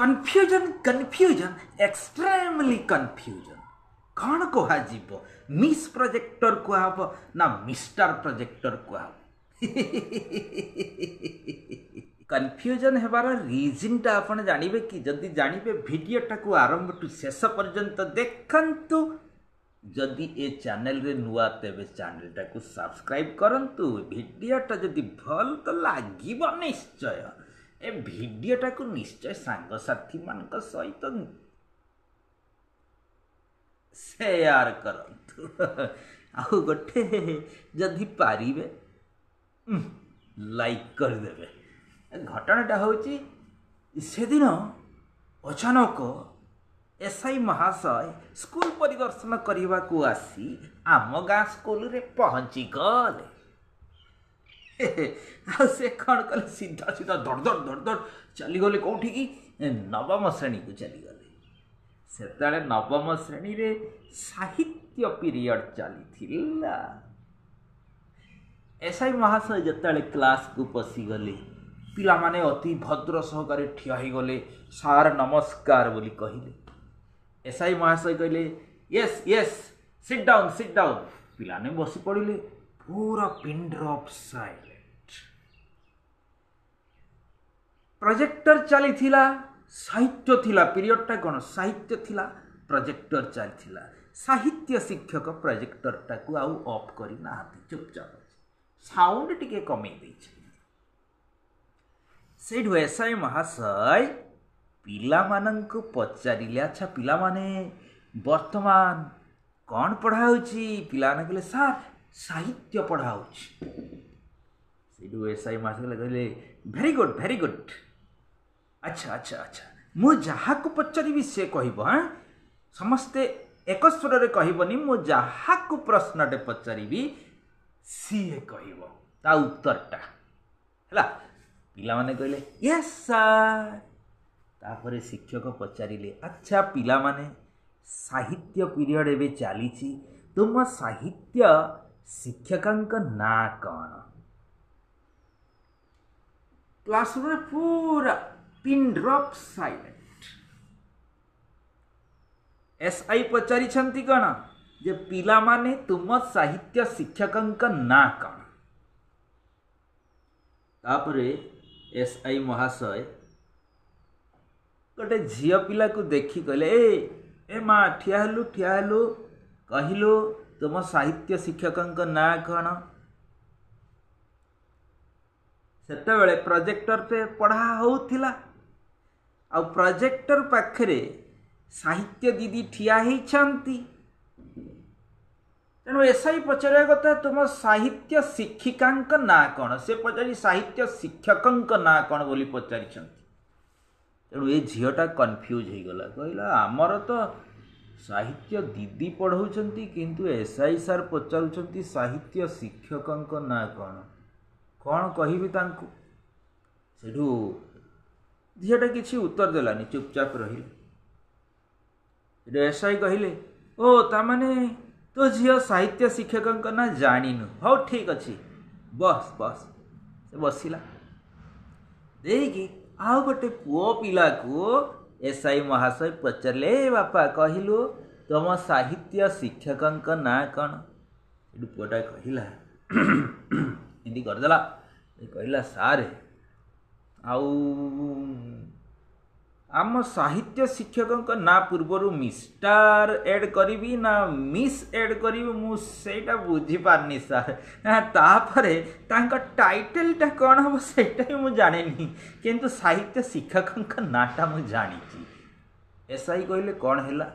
Confusion extremely confusion कौन कह miss projector कहब ना मिस्टर प्रोजेक्टर कहब कन्फ्यूजन हेबार रीजनटा आपण जानिबे कि जदि जानिबे वीडियोटा को आरंभ टू शेष पर्यंत देखंतु जदि ए चैनल रे नुआ तेबे चैनलटा को सब्सक्राइब करंतु वीडियोटा जदि भल तो लागिब निश्चय ए वीडियोटा को निश्चय सांग साथी मानक सहित शेयर करंतु आउ गोटे जदि पारिबे लाइक कर देबे। घटनाटा होची से दिन अचानक एसआई महाशय स्कूल परिदर्शन करने को आसी आम गाँ स्कूल रे पहुँची गले से कौन कले सीधा सीधा धड़ चलीगले कौटी की नवम श्रेणी को चलीगले से नवम श्रेणी रे साहित्य पीरियड चली एसआई महाशय जिते क्लास को पशिगले पिला माने अति भद्र सहकारे ठिया ही गले सार नमस्कार बोली कहले एसआई महाशय कहले यस यस सिट डाउन पिला ने बसी पड़िले पूरा पिन ड्रॉप साइलेंट प्रोजेक्टर चली थिला साहित्य थिला पीरियडटा कोन साहित्य थिला प्रोजेक्टर चली थिला साहित्य शिक्षक प्रोजेक्टरटा को आउ ऑफ करी नाहाती चुपचाप साउंड टिके कमे दैछि सेठु एसआई महाशय पिला मानंको पचारिले अच्छा पिला माने वर्तमान कौन पढ़ाउछि पिला ने कहले सर साहित्य पढ़ाउछि सेठु एसआई महाशय कहले वेरी गुड अच्छा मु जहा को पचारिबि से कहबो हां समस्ते एक स्वर रे कहबनी मु जहा को प्रश्नटे पचारिबि सीए कहबो ता उत्तरटा हला पिला माने कहले यस सर तापर शिक्षक पचारिले अच्छा पिला माने साहित्य पीरियड एबे चलीछि तुम साहित्य शिक्षकंक ना कौन क्लासरूम रे पूरा पिन ड्रॉप साइलेंट एसआई पचारि छंती कौन जे पिला माने तुम साहित्य शिक्षकंक ना कौन तापरे एसआई महाशय गोटे झियो पिला को देखी कहले ए माँ ठिया हेलु कहलु तुम साहित्य शिक्षकंक ना कौन सेते बेले प्रोजेक्टर पे पढ़ा होउथिला आ प्रोजेक्टर पाखरे साहित्य दीदी ठिया ही छंती तेणु एसआई पचार कथा तुम साहित्य शिक्षिकांक ना कौन से पचारि साहित्य शिक्षकंक ना कौन बोली पचारि तेणु ये झीटा कन्फ्यूज हो गला कहला आमर तो साहित्य दीदी पढ़ाउछंती किंतु एसआई सर पचारुछंती साहित्य शिक्षकंक ना कौन कहबी तांकु सेठू झीटा किसी उत्तर देलानी चुपचाप रहिले एसआई कहले ओ तामाने तो झील साहित्य शिक्षक ना जानिनु हौ ठीक अच्छी बस से बसला देखी आउ गोटे पुओ पिला को एसआई महाशय पचारे बापा कहलु तुम साहित्य शिक्षकंक ना कौन पुओटा कहला एमती करदेला कहला सारे आउ आम साहित्य शिक्षक ना पूर्वर मिस्टर एड करी ना मिस एड करी मुझा बुझीपारनी सार तापरे टाइटलटा कौन हम सेटा भी मुझे जाने किंतु साहित्य शिक्षक नाटा मुझे जानी एसआई कहले कौन है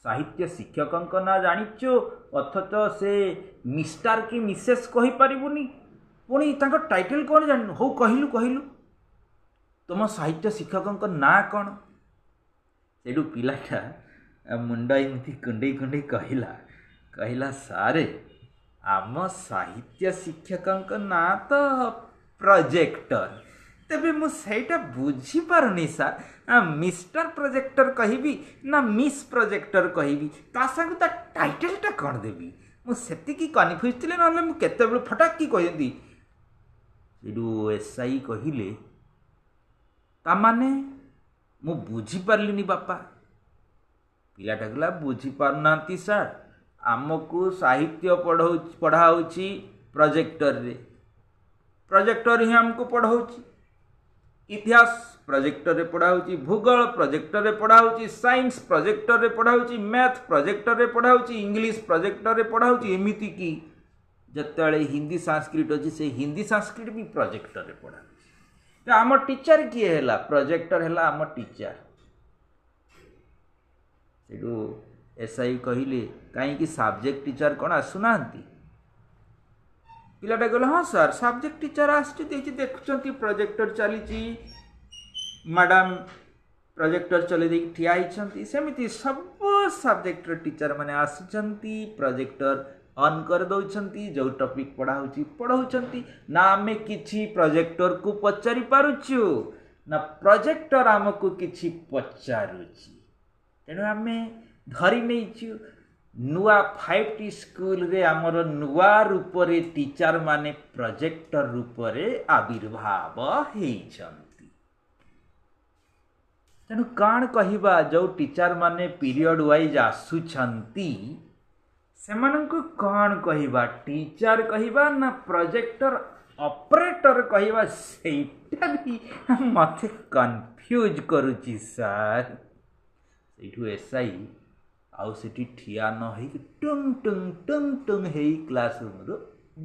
साहित्य शिक्षक ना जानिचु अथच से मिस्टर कि मिसेस कही पारिबुनी पुणी टाइटल कौन जान हो कहलु तुम साहित्य शिक्षक ना कौन से पिलाटा मुंड एमती कुंडे कहला सारे आम साहित्य शिक्षक ना तो प्रोजेक्टर तेबे मुझे बुझीपारनी सार मिस्टर प्रोजेक्टर कहबी ना मिस प्रोजेक्टर कहबी ता संग ता टाइटलटा कौन देवी मुझे कन्फ्यूज थी ना केते फटाक की कहती एसआई कहले तामाने ମୁଁ ବୁଝିପାରିଲିନି ବାପା। ପିଲାଟା କହିଲା ବୁଝିପାରୁନାହାନ୍ତି ସାର୍, ଆମକୁ ସାହିତ୍ୟ ପଢ଼ା ହେଉଛି ପ୍ରୋଜେକ୍ଟରରେ, ପ୍ରୋଜେକ୍ଟର ହିଁ ଆମକୁ ପଢ଼ାଉଛି। ଇତିହାସ ପ୍ରୋଜେକ୍ଟରରେ ପଢ଼ା ହେଉଛି, ଭୂଗୋଳ ପ୍ରୋଜେକ୍ଟରରେ ପଢ଼ା ହେଉଛି, ସାଇନ୍ସ ପ୍ରୋଜେକ୍ଟରରେ ପଢ଼ା ହେଉଛି, ମ୍ୟାଥ ପ୍ରୋଜେକ୍ଟରରେ ପଢ଼ା ହେଉଛି, ଇଂଲିଶ ପ୍ରୋଜେକ୍ଟରରେ ପଢ଼ା ହେଉଛି। ଏମିତିକି ଯେତେବେଳେ ହିନ୍ଦୀ ସାଂସ୍କ୍ରିଟ ଅଛି, ସେ ହିନ୍ଦୀ ସାଂସ୍କ୍ରିଟ ବି ପ୍ରୋଜେକ୍ଟରରେ ପଢ଼ା ହେଉଛି। ତ ଆମ ଟିଚର କିଏ ହେଲା? ପ୍ରୋଜେକ୍ଟର ହେଲା ଆମ ଟିଚର। ସେଠୁ ଏସ୍ଆଇ କହିଲେ କାହିଁକି ସବଜେକ୍ଟ ଟିଚର କ'ଣ ଆସୁନାହାନ୍ତି? ପିଲାଟା କହିଲା ହଁ ସାର୍, ସବଜେକ୍ଟ ଟିଚର ଆସୁଛି, ଦେଖୁଛନ୍ତି ପ୍ରୋଜେକ୍ଟର ଚାଲିଛି, ମ୍ୟାଡ଼ାମ୍ ପ୍ରୋଜେକ୍ଟର ଚଲେଇ ଦେଇକି ଠିଆ ହେଇଛନ୍ତି। ସେମିତି ସବୁ ସବଜେକ୍ଟର ଟିଚର ମାନେ ଆସୁଛନ୍ତି, ପ୍ରୋଜେକ୍ଟର ଅନ୍ କରିଦେଉଛନ୍ତି, ଯେଉଁ ଟପିକ୍ ପଢ଼ା ହେଉଛି ପଢ଼ାଉଛନ୍ତି। ନା ଆମେ କିଛି ପ୍ରୋଜେକ୍ଟରକୁ ପଚାରି ପାରୁଛୁ, ନା ପ୍ରୋଜେକ୍ଟର ଆମକୁ କିଛି ପଚାରୁଛି। ତେଣୁ ଆମେ ଧରି ନେଇଛୁ ନୂଆ 5ଟି ସ୍କୁଲରେ ଆମର ନୂଆ ରୂପରେ ଟିଚର ମାନେ ପ୍ରୋଜେକ୍ଟର ରୂପରେ ଆବିର୍ଭାବ ହେଇଛନ୍ତି। ତେଣୁ କ'ଣ କହିବା, ଯେଉଁ ଟିଚର ମାନେ ପିରିୟଡ଼ ୱାଇଜ୍ ଆସୁଛନ୍ତି ସେମାନଙ୍କୁ କ'ଣ କହିବା? ଟିଚର କହିବା ନା ପ୍ରୋଜେକ୍ଟର ଅପରେଟର କହିବା? ସେଇଟା ବି ମୋତେ କନଫ୍ୟୁଜ୍ କରୁଛି ସାର୍। ସେଇଠୁ ଏସ୍ଆଇ ଆଉ ସେଠି ଠିଆ ନ ହେଇକି ଟୁଙ୍ଗ ଟୁଙ୍ଗ ଟୁଙ୍ଗ ଟୁଙ୍ଗ ହେଇ କ୍ଲାସ୍ ରୁମ୍ରୁ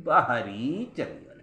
ବାହାରି ଚାଲିଗଲେ।